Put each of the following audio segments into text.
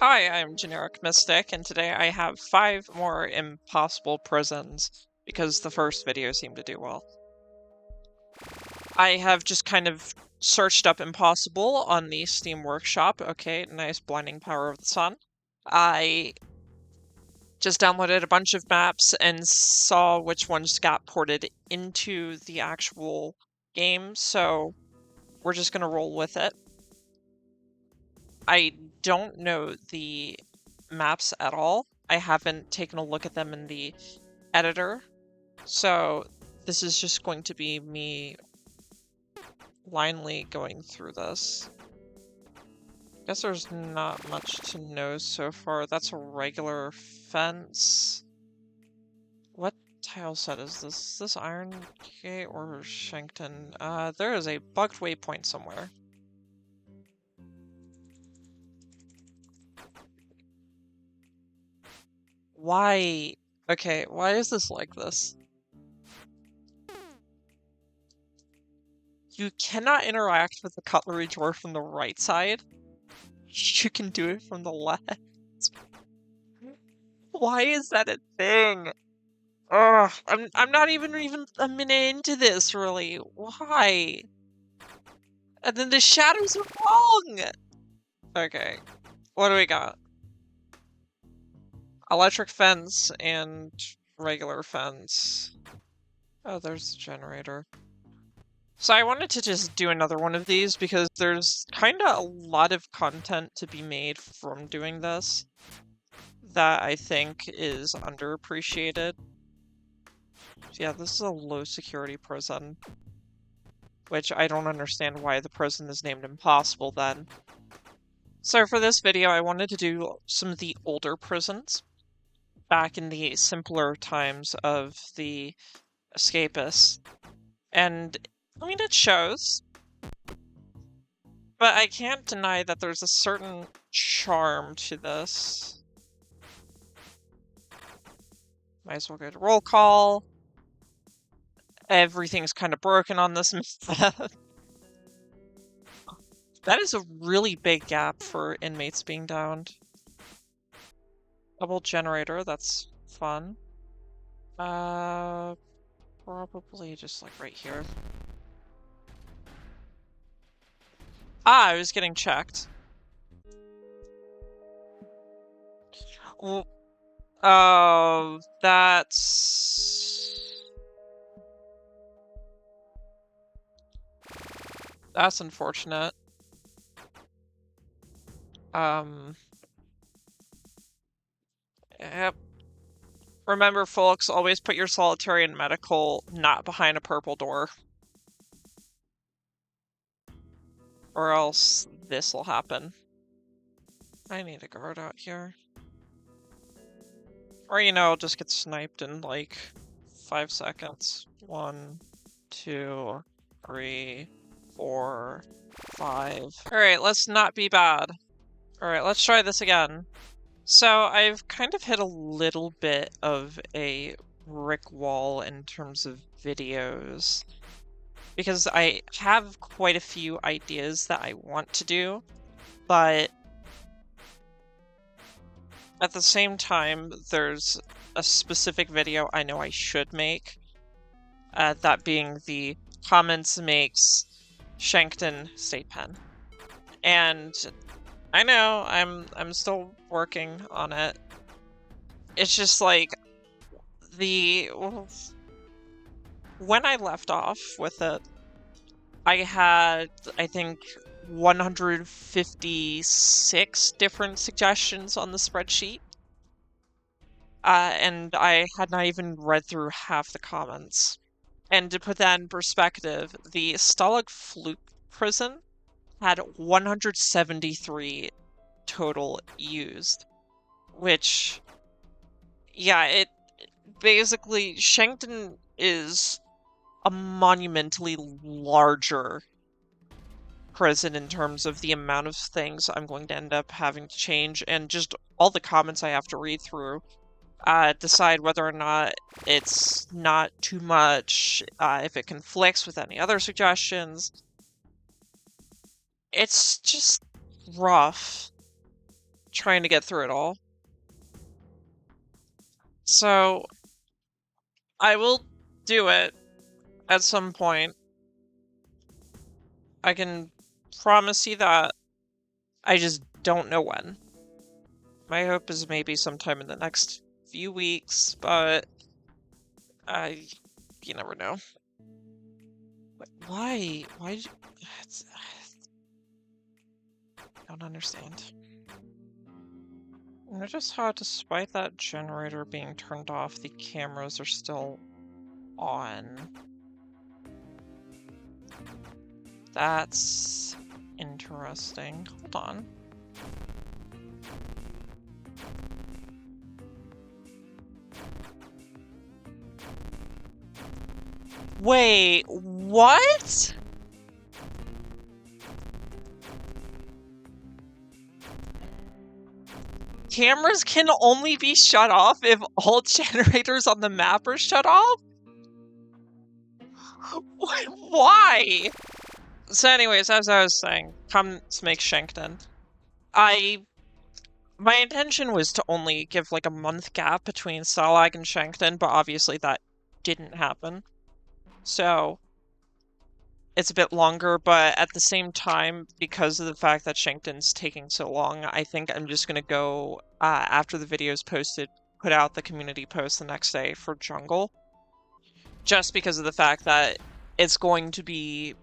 Hi, I'm Generic Mystic, and today I have 5 more impossible prisons, because the first video seemed to do well. I have just kind of searched up impossible on the Steam Workshop. Okay, nice blinding power of the sun. I just downloaded a bunch of maps and saw which ones got ported into the actual game, so we're just gonna roll with it. I don't know the maps at all. I haven't taken a look at them in the editor, so this is just going to be me blindly going through this. Guess there's not much to know so far. That's a regular fence. What tile set is this? Is this Iron Gate or Shankton? There is a bugged waypoint somewhere. Why? Okay, why is this like this? You cannot interact with the cutlery drawer from the right side. You can do it from the left. Why is that a thing? Ugh, I'm not even a minute into this, really. Why? And then the shadows are wrong! Okay, what do we got? Electric fence and regular fence. Oh, there's the generator. So I wanted to just do another one of these because there's kinda a lot of content to be made from doing this that I think is underappreciated. Yeah, this is a low security prison, which I don't understand why the prison is named Impossible then. So for this video, I wanted to do some of the older prisons back in the simpler times of the Escapists. And I mean, it shows, but I can't deny that there's a certain charm to this. Might as well go to roll call. Everything's kind of broken on this map. That is a really big gap for inmates being downed. Double generator, that's fun. Probably just like right here. Ah, I was getting checked. Well, that's unfortunate. Yep. Remember, folks, always put your solitary and medical not behind a purple door. Or else this'll happen. I need a guard out here. Or, you know, just get sniped in like 5 seconds. 1, 2, 3, 4, 5. Alright, let's not be bad. Alright, let's try this again. So I've kind of hit a little bit of a brick wall in terms of videos, because I have quite a few ideas that I want to do, but at the same time, there's a specific video I know I should make, that being the comments makes Shankton State Pen. And I know I'm still working on it. It's just like when I left off with it, I had, I think, 156 different suggestions on the spreadsheet. And I had not even read through half the comments. And to put that in perspective, the Stalag Fluke prison had 173 total used, which, yeah, it basically, Shankton is a monumentally larger prison in terms of the amount of things I'm going to end up having to change, and just all the comments I have to read through, decide whether or not it's not too much, if it conflicts with any other suggestions. It's just rough. trying to get through it all. So I will do it at some point. I can promise you that. I just don't know when. My hope is maybe sometime in the next few weeks, but you never know. Why? Why? I don't understand. Notice how, despite that generator being turned off, the cameras are still on. That's interesting. Hold on. Wait, what? Cameras can only be shut off if all generators on the map are shut off? Why? So anyways, as I was saying, come make Shankton. My intention was to only give like a month gap between Stalag and Shankton, but obviously that didn't happen. So it's a bit longer, but at the same time, because of the fact that Shankton's taking so long, I think I'm just gonna go, after the video's posted, put out the community post the next day for Jungle. Just because of the fact that it's going to be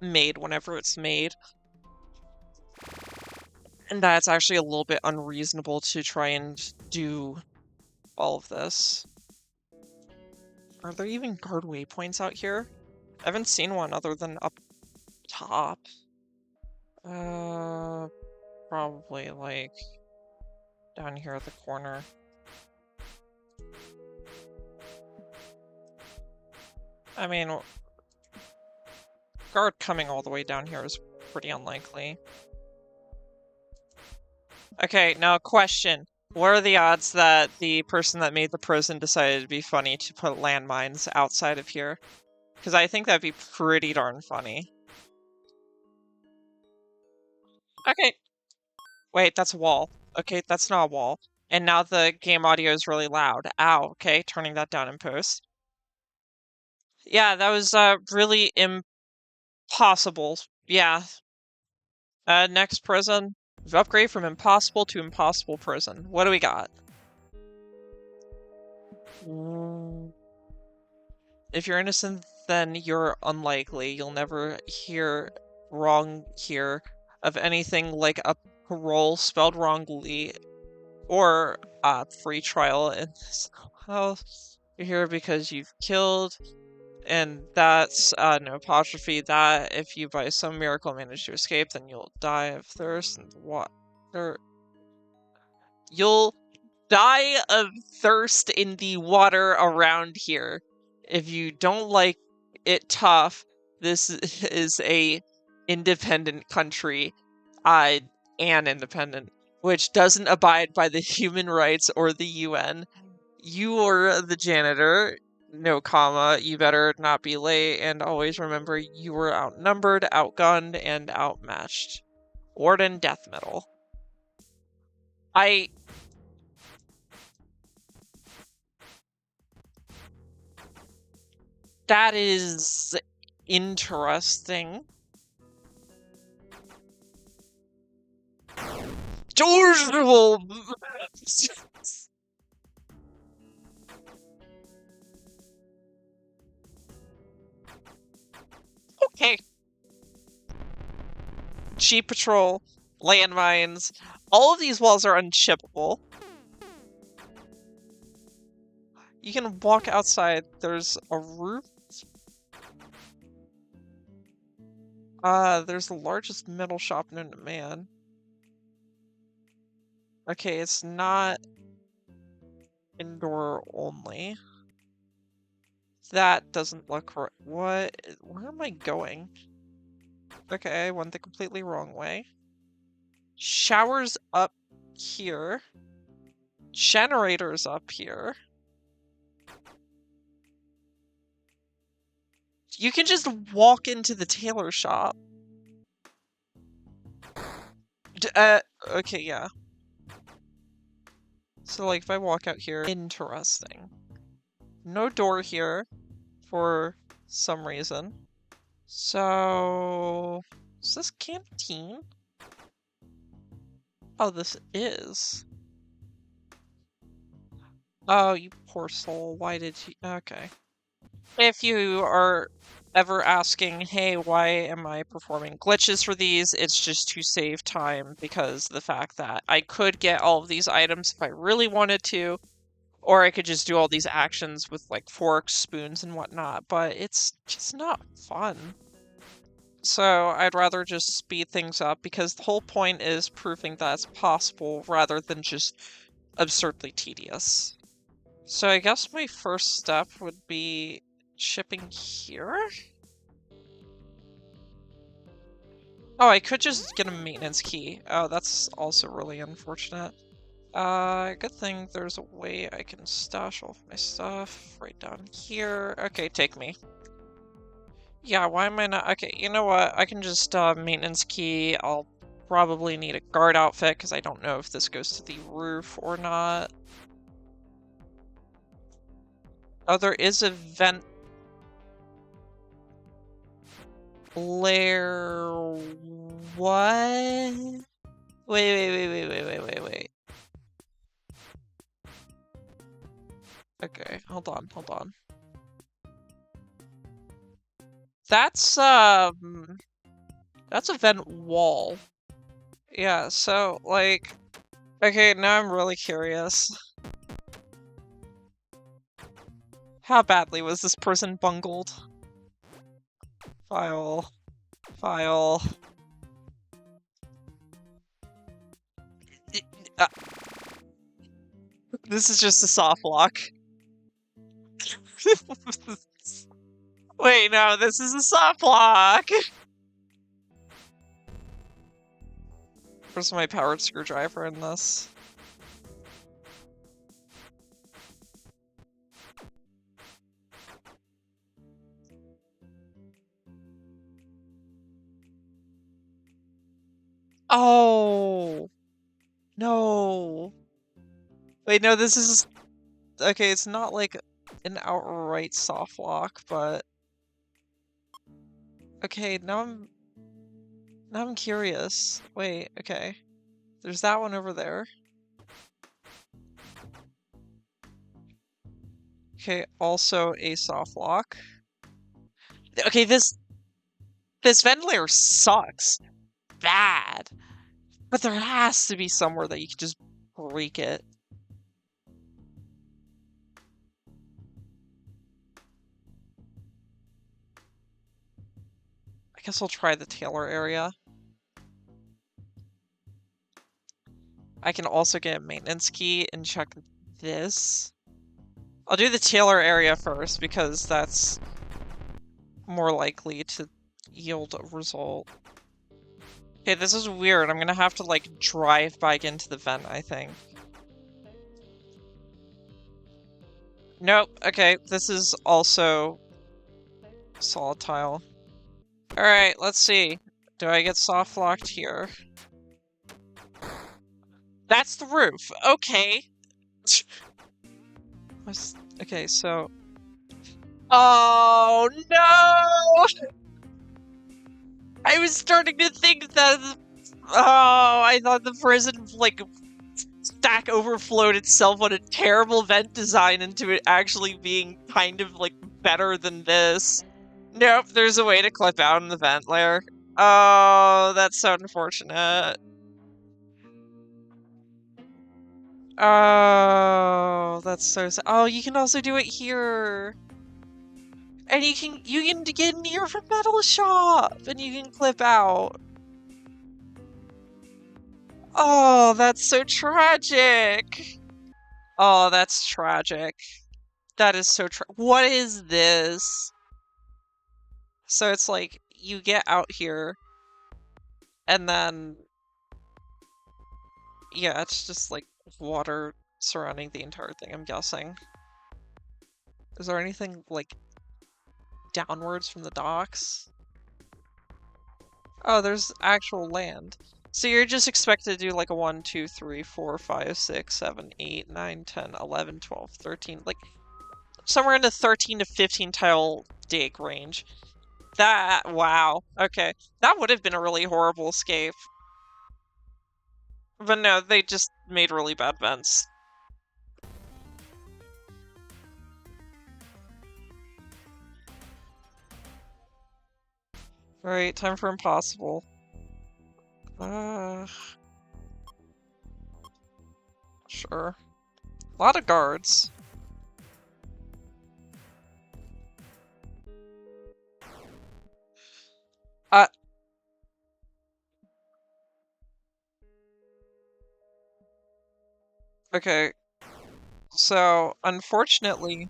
made whenever it's made. And that's actually a little bit unreasonable to try and do all of this. Are there even guard waypoints out here? I haven't seen one other than up top. Probably like down here at the corner. I mean, guard coming all the way down here is pretty unlikely. Okay, now question. What are the odds that the person that made the prison decided it'd be funny to put landmines outside of here? Because I think that'd be pretty darn funny. Okay. Wait, that's a wall. Okay, that's not a wall. And now the game audio is really loud. Ow, okay, turning that down in post. Yeah, that was really impossible. Yeah. Next prison. Upgrade from impossible to impossible prison. What do we got? If you're innocent, then you're unlikely. You'll never hear wrong here of anything like a parole spelled wrongly or a free trial in this house. You're here because you've killed, and that's no apostrophe. That if you by some miracle manage to escape, then you'll die of thirst and water. You'll die of thirst in the water around here. If you don't like it tough, this is a independent country, an independent, which doesn't abide by the human rights or the UN. You are the janitor, no comma, you better not be late, and always remember you were outnumbered, outgunned, and outmatched. Warden death metal. That is interesting. George will... Okay. Jeep patrol, landmines. All of these walls are unchippable. You can walk outside. There's a roof. There's the largest metal shop known to man. Okay, it's not indoor only. That doesn't look right. What? Where am I going? Okay, I went the completely wrong way. Showers up here. Generators up here. You can just walk into the tailor shop. Okay, yeah. So, like, if I walk out here, interesting. No door here for some reason. So, is this canteen? Oh, this is. Oh, you poor soul. Why did you? Okay. If you are ever asking, hey, why am I performing glitches for these? It's just to save time because the fact that I could get all of these items if I really wanted to, or I could just do all these actions with like forks, spoons, and whatnot, but it's just not fun. So I'd rather just speed things up because the whole point is proving that it's possible rather than just absurdly tedious. So I guess my first step would be shipping here? Oh, I could just get a maintenance key. Oh, that's also really unfortunate. Good thing there's a way I can stash all of my stuff right down here. Okay, take me. Yeah, why am I not? Okay, you know what? I can just, maintenance key. I'll probably need a guard outfit because I don't know if this goes to the roof or not. Oh, there is a vent layer. What? Wait. Okay, hold on. That's a vent wall. Yeah, so, like, okay, now I'm really curious. How badly was this person bungled? File. Uh, this is just a soft lock. Wait, no, this is a soft lock! Where's my powered screwdriver in this? Oh! No! Wait, no, this is... Okay, it's not like an outright soft lock, but... Okay, now I'm curious. Wait, okay. There's that one over there. Okay, also a soft lock. Okay, this ventilator sucks. Bad. But there has to be somewhere that you can just break it. I guess I'll try the tailor area. I can also get a maintenance key and check this. I'll do the tailor area first because that's more likely to yield a result. Okay, this is weird. I'm gonna have to, like, drive back into the vent, I think. Nope. Okay, this is also solid tile. Alright, let's see. Do I get soft locked here? That's the roof. Okay. Okay, so... Oh, no! I was starting to think that... Oh, I thought the prison, like, stack overflowed itself on a terrible vent design into it actually being kind of, like, better than this. Nope, there's a way to clip out in the vent layer. Oh, that's so unfortunate. Oh, that's so sad. Oh, you can also do it here. And you can get near from metal shop and you can clip out. Oh, that's so tragic. Oh, that's tragic. That is so what is this? So it's like you get out here and then yeah, it's just like water surrounding the entire thing, I'm guessing. Is there anything like downwards from the docks? Oh, there's actual land. So you're just expected to do like a 1, 2, 3, 4, 5, 6, 7, 8, 9, 10, 11, 12, 13, like somewhere in the 13 to 15 tile dig range. Wow, okay. That would have been a really horrible escape. But no, they just made really bad vents. Alright, time for impossible. Sure. A lot of guards. Okay. So, unfortunately,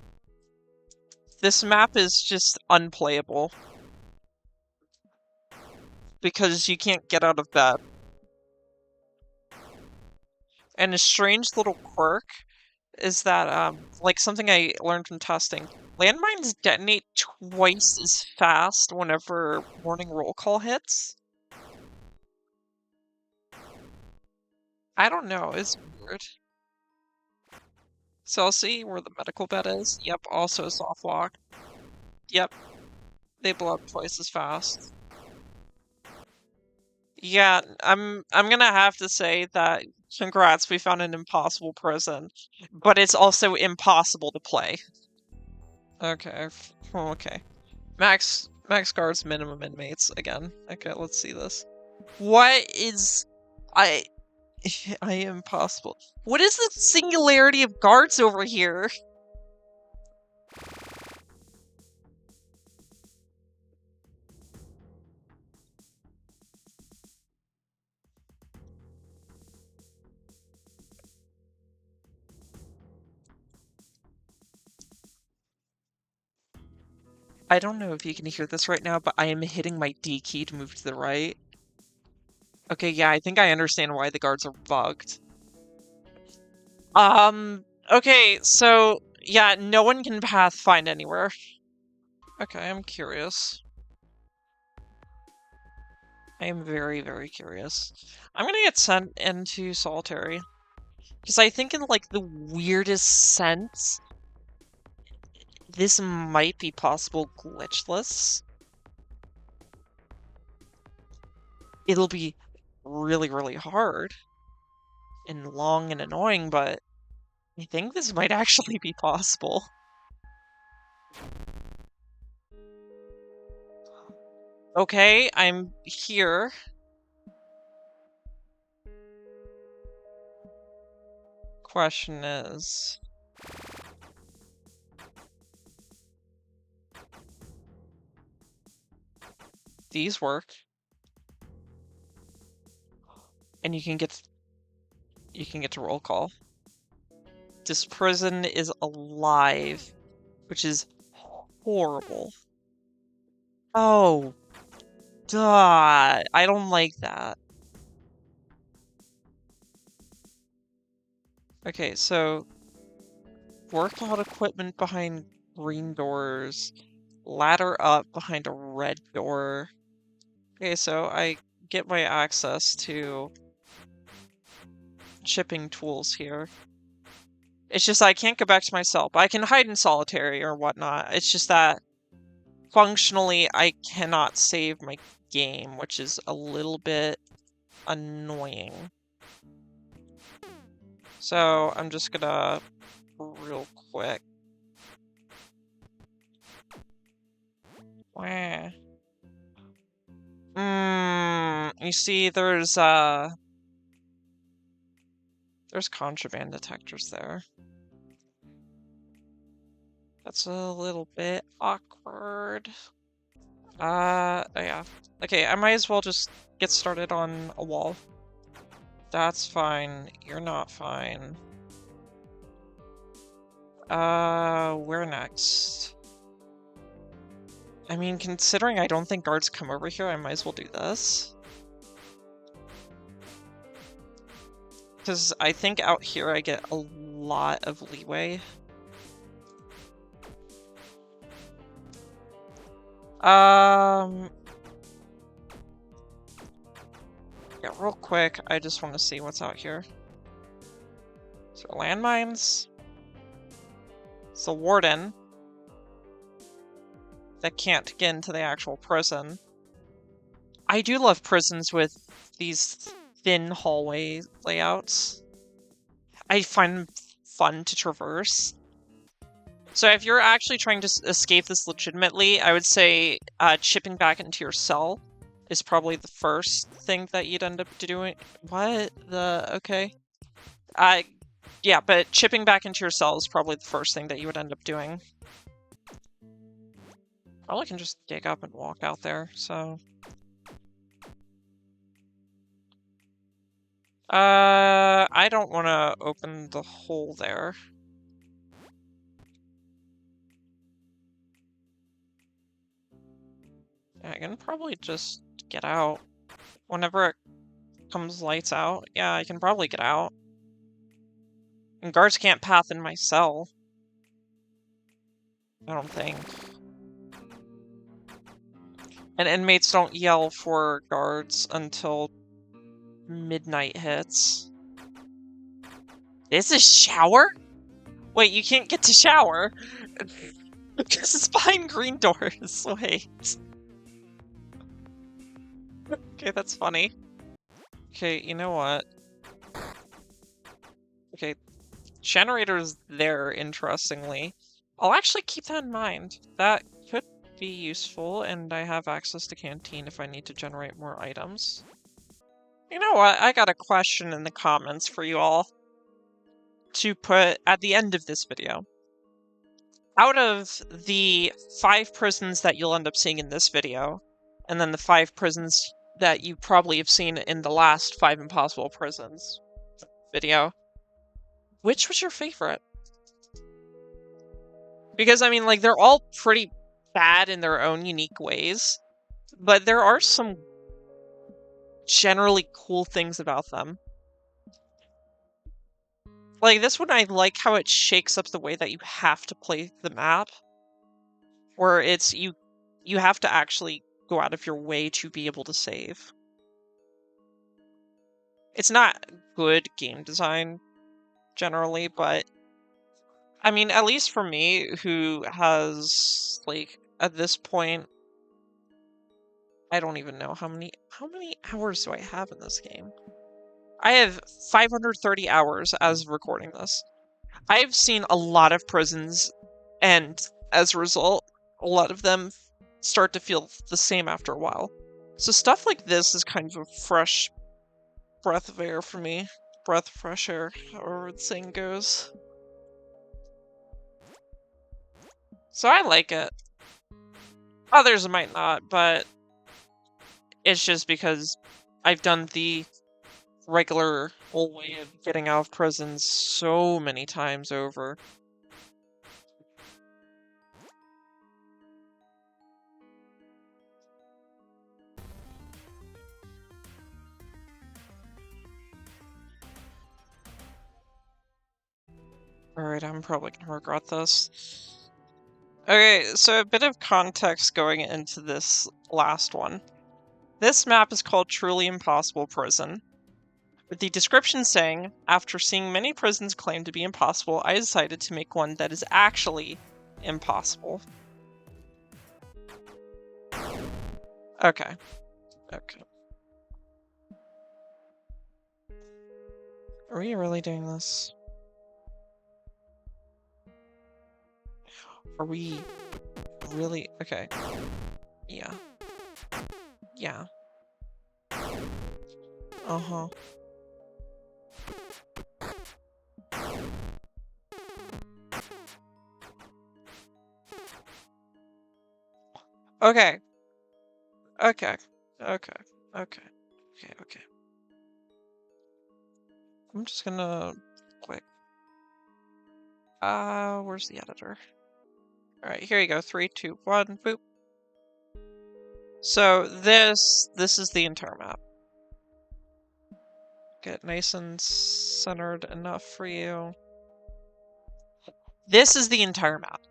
this map is just unplayable. Because you can't get out of bed. And a strange little quirk is that, like something I learned from testing, landmines detonate twice as fast whenever morning roll call hits. I don't know, it's weird. So I'll see where the medical bed is. Yep, also soft lock. Yep, they blow up twice as fast. Yeah, I'm gonna have to say that congrats, we found an impossible prison, but it's also impossible to play. Okay, okay. Max guards, minimum inmates again. Okay, let's see this. What is I I am impossible. What is the singularity of guards over here? I don't know if you can hear this right now, but I am hitting my D key to move to the right. Okay, yeah, I think I understand why the guards are bugged. Okay, so, yeah, no one can pathfind anywhere. Okay, I'm curious. I am very, very curious. I'm gonna get sent into solitary. Because I think in, like, the weirdest sense, this might be possible glitchless. It'll be really, really hard and long and annoying, but I think this might actually be possible. Okay, I'm here. Question is... These work. And you can get to roll call. This prison is alive, which is horrible. Oh, duh. I don't like that. Okay, so workout equipment behind green doors, ladder up behind a red door. Okay, so I get my access to chipping tools here. It's just I can't go back to myself. I can hide in solitary or whatnot. It's just that functionally I cannot save my game, which is a little bit annoying. So I'm just gonna real quick. Wah. You see there's contraband detectors there. That's a little bit awkward. Yeah. Okay, I might as well just get started on a wall. That's fine. You're not fine. Where next? I mean, considering I don't think guards come over here, I might as well do this. Because I think out here I get a lot of leeway. Yeah, real quick, I just want to see what's out here. So landmines. It's a warden that can't get into the actual prison. I do love prisons with these thin hallway layouts. I find them fun to traverse. So if you're actually trying to escape this legitimately, I would say chipping back into your cell is probably the first thing that you'd end up doing. What? Okay. Yeah, but chipping back into your cell is probably the first thing that you would end up doing. Probably can just dig up and walk out there, so... I don't want to open the hole there. Yeah, I can probably just get out. Whenever it comes lights out, yeah, I can probably get out. And guards can't path in my cell. I don't think. And inmates don't yell for guards until midnight hits. Is this shower? Wait, you can't get to shower? Because it's behind green doors. Wait. Okay, that's funny. Okay, you know what? Okay, generator's there, interestingly. I'll actually keep that in mind. That could be useful, and I have access to canteen if I need to generate more items. You know what? I got a question in the comments for you all to put at the end of this video. Out of the 5 prisons that you'll end up seeing in this video, and then the 5 prisons that you probably have seen in the last 5 Impossible Prisons video, which was your favorite? Because, I mean, like, they're all pretty bad in their own unique ways, but there are some generally cool things about them. Like, this one, I like how it shakes up the way that you have to play the map, where it's, you have to actually go out of your way to be able to save. It's not good game design, generally, but I mean, at least for me, who has, like, at this point, I don't even know how many hours do I have in this game? I have 530 hours as of recording this. I've seen a lot of prisons, and as a result, a lot of them start to feel the same after a while. So stuff like this is kind of a fresh breath of air for me. Breath of fresh air, however the saying goes. So I like it. Others might not, but it's just because I've done the regular old way of getting out of prison so many times over. Alright, I'm probably gonna regret this. Okay, so a bit of context going into this last one. This map is called Truly Impossible Prison, with the description saying, after seeing many prisons claim to be impossible, I decided to make one that is actually impossible. Okay. Okay. Are we really doing this? Are we really? Okay. Yeah. Yeah. Uh-huh. Okay. Okay. Okay. Okay. Okay. Okay. I'm just gonna click. Where's the editor? Alright, here you go. 3, 2, 1, boop. So this is the entire map. Get nice and centered enough for you. This is the entire map.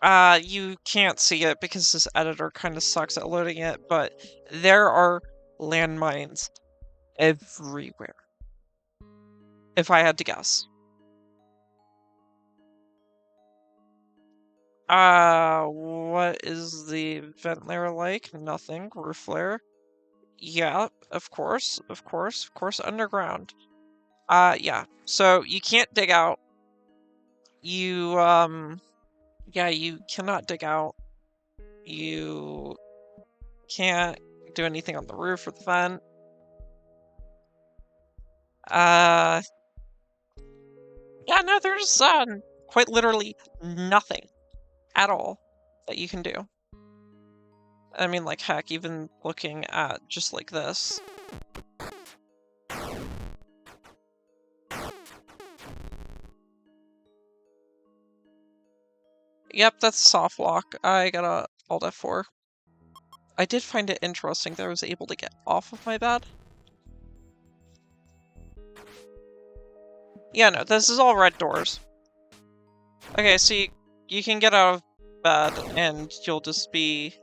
You can't see it because this editor kind of sucks at loading it, but there are landmines everywhere, if I had to guess. What is the vent layer like? Nothing. Roof layer? Yeah, of course, underground. Yeah. So you can't dig out. You, yeah, you cannot dig out. You can't do anything on the roof or the vent. Yeah, no, there's, quite literally nothing at all that you can do. I mean, like, heck, even looking at just like this. Yep, that's soft lock. I got a Alt F4. I did find it interesting that I was able to get off of my bed. Yeah, no, this is all red doors. Okay, so you can get out of bed and you'll just be...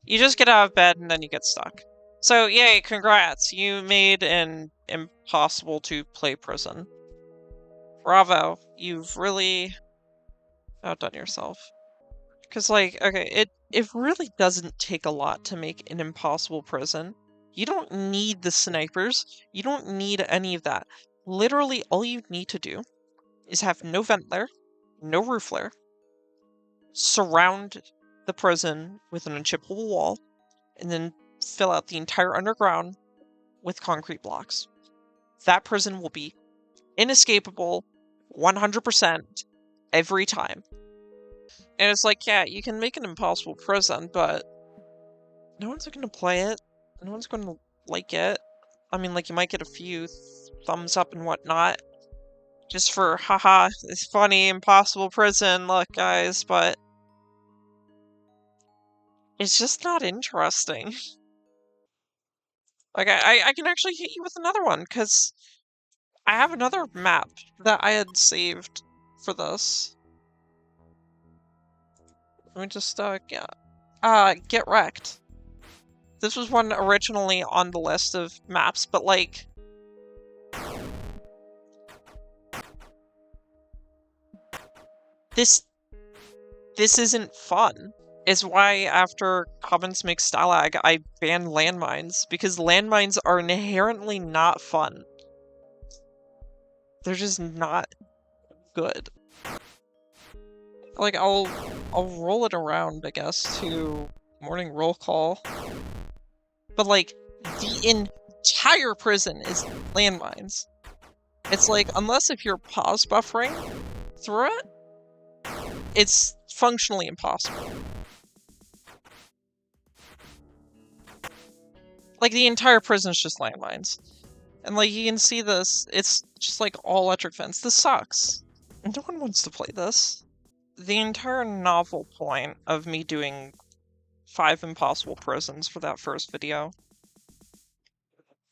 You just get out of bed and then you get stuck. So, yay, congrats! You made an impossible to play prison. Bravo, you've really outdone yourself. Because, like, okay, it really doesn't take a lot to make an impossible prison. You don't need the snipers. You don't need any of that. Literally, all you need to do is have no vent layer, no roof layer, surround the prison with an unchippable wall, and then fill out the entire underground with concrete blocks. That prison will be inescapable 100% every time. And it's like, yeah, you can make an impossible prison, but no one's going to play it. No one's going to like it. I mean, like, you might get a few thumbs up and whatnot, just for, haha, it's funny, impossible prison, look, guys, but it's just not interesting. Like, I can actually hit you with another one, because I have another map that I had saved for this. Let me just, get wrecked. This was one originally on the list of maps, but, like, this isn't fun. Is why after Covenants Make Stalag, I banned landmines, because landmines are inherently not fun. They're just not good. Like, I'll roll it around, I guess, to morning roll call. But, like, the entire prison is landmines. It's like, unless if you're pause buffering through it, it's functionally impossible. Like, the entire prison is just landmines. And, like, you can see this, it's just, like, all electric fence. This sucks. No one wants to play this. The entire novel point of me doing 5 impossible prisons for that first video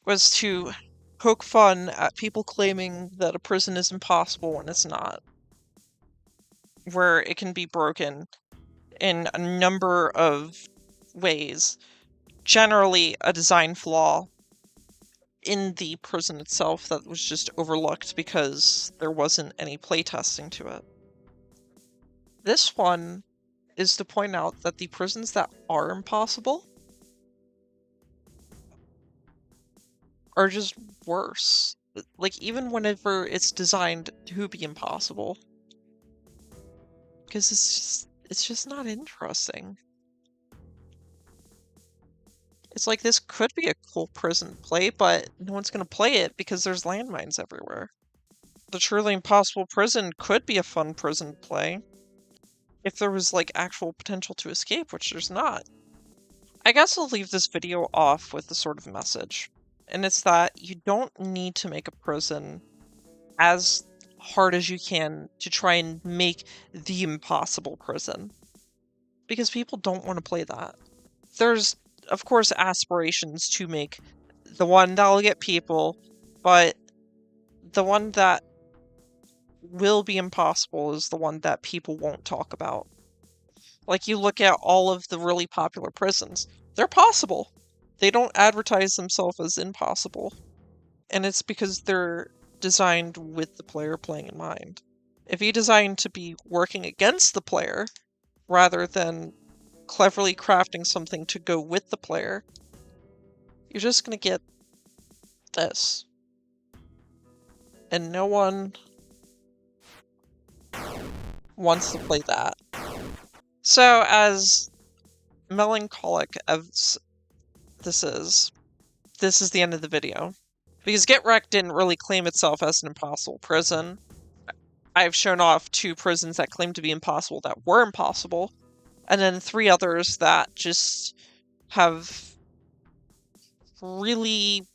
was to poke fun at people claiming that a prison is impossible when it's not. Where it can be broken in a number of ways. Generally, a design flaw in the prison itself that was just overlooked because there wasn't any playtesting to it. This one is to point out that the prisons that are impossible are just worse. Like, even whenever it's designed to be impossible. Because it's just not interesting. It's like, this could be a cool prison play, but no one's gonna play it because there's landmines everywhere. The truly impossible prison could be a fun prison play if there was, like, actual potential to escape, which there's not. I guess I'll leave this video off with the sort of message, and it's that you don't need to make a prison as hard as you can to try and make the impossible prison, because people don't want to play that. There's, of course, aspirations to make the one that'll get people, but the one that will be impossible is the one that people won't talk about. Like, you look at all of the really popular prisons, they're possible. They don't advertise themselves as impossible. And it's because they're designed with the player playing in mind. If you design to be working against the player, rather than cleverly crafting something to go with the player, you're just gonna get this. And no one wants to play that. So, as melancholic as this is the end of the video. Because Get Wrecked didn't really claim itself as an impossible prison. I've shown off 2 prisons that claim to be impossible that were impossible, and then 3 others that just have really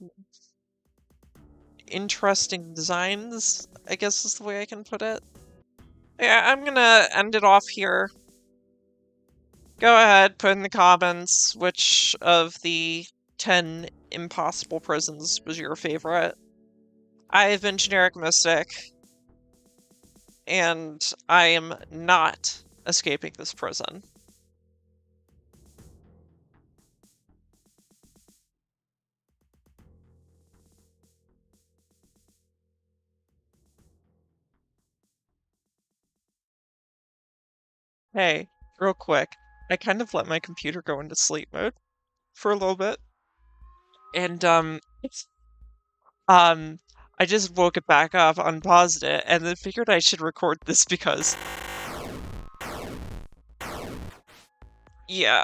interesting designs, I guess is the way I can put it. Yeah, I'm gonna end it off here. Go ahead, put in the comments which of the 10 impossible prisons was your favorite. I've been Generic Mystic, and I am not escaping this prison. Hey, real quick, I kind of let my computer go into sleep mode for a little bit, and I just woke it back up, unpaused it, and then figured I should record this because, yeah,